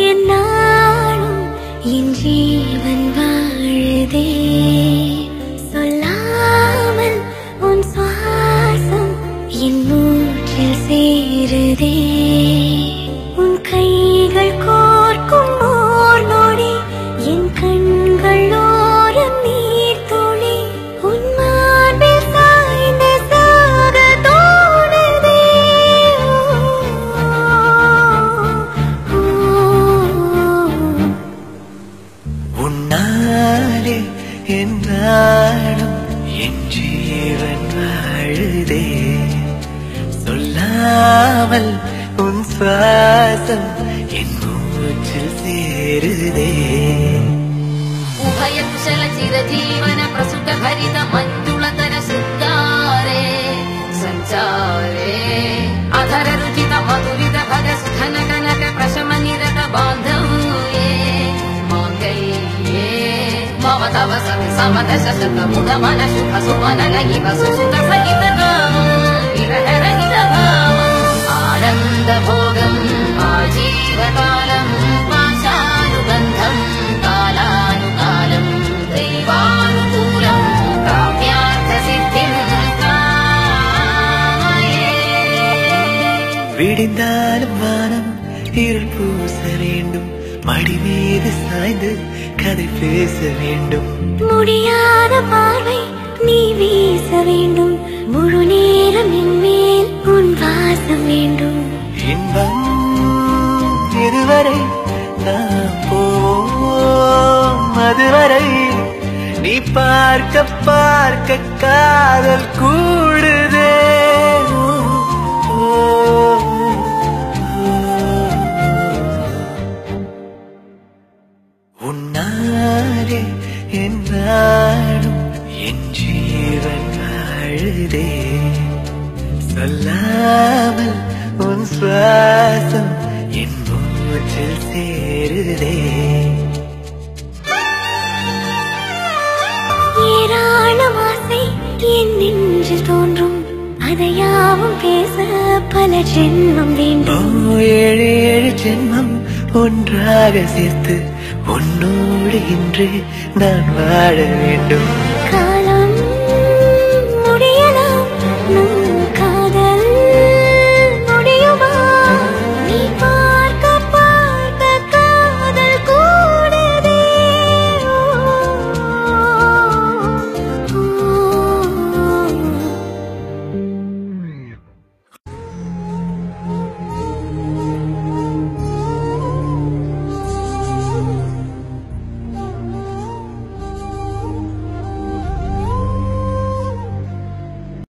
என்னாலும் என் ஜீவன் வாழுதே சொல்லாமல் உன் சுவாசம் என் மூச்சில் சேருதே உன் கைகள் கோர்க்கும் ஓர் நொடி என் கண்கள் ஓரம் நீர் துளி உன் மார்பில் சாய்ந்து சாக தோணுதே உன்னாலே என் நாடும் என் ஜீவன் வாழுதே சொல்லாமல் உன் சுவாசம் என் மூச்சில் சேருதே उभय कुशल चिरजीवन प्रसुत भरित मंजुलतर सुंदरे संचारे अधर रुचित मधुरित भग सुखन कनक प्रशम निरत बांधव्ये मांगल्ये मम तव सति समत शशत मुद मन सुख सुमन लगिव सुसुत सहित विरह रहित आनंद भोगम आजीवकालम पाशानुबंधम कालानुकालं दैवानुकूलं काम्यार्थ सिद्धिं कामये விடிந்தாலும் வானம் இருள் பூச வேண்டும் மடி மீது சாய்ந்து கதை பேச வேண்டும் முடியாத பார்வை நீ வீச வேண்டும் முழு நேரம் என் மேல் உன் வாசம் வேண்டும் இன்பம் இதுவரை நாம் போவோம் அதுவரை நீ பார்க்க பார்க்க காதல் கூடுதே உன்னாலே என் நாடும் என் ஜீவன் வாழுதே சொல்லாமல் உன் சுவாசம் என் மூச்சில் சேருதே ஏராளம் ஆசை என் நெஞ்சில் தோன்றும் அதையாவும் பேச பல ஜென்மம் வேண்டும் ஏழு ஏழு ஜென்மம் ஒன்றாக சேர்த்து உன்னோடு இன்று நான் வாழ வேண்டும்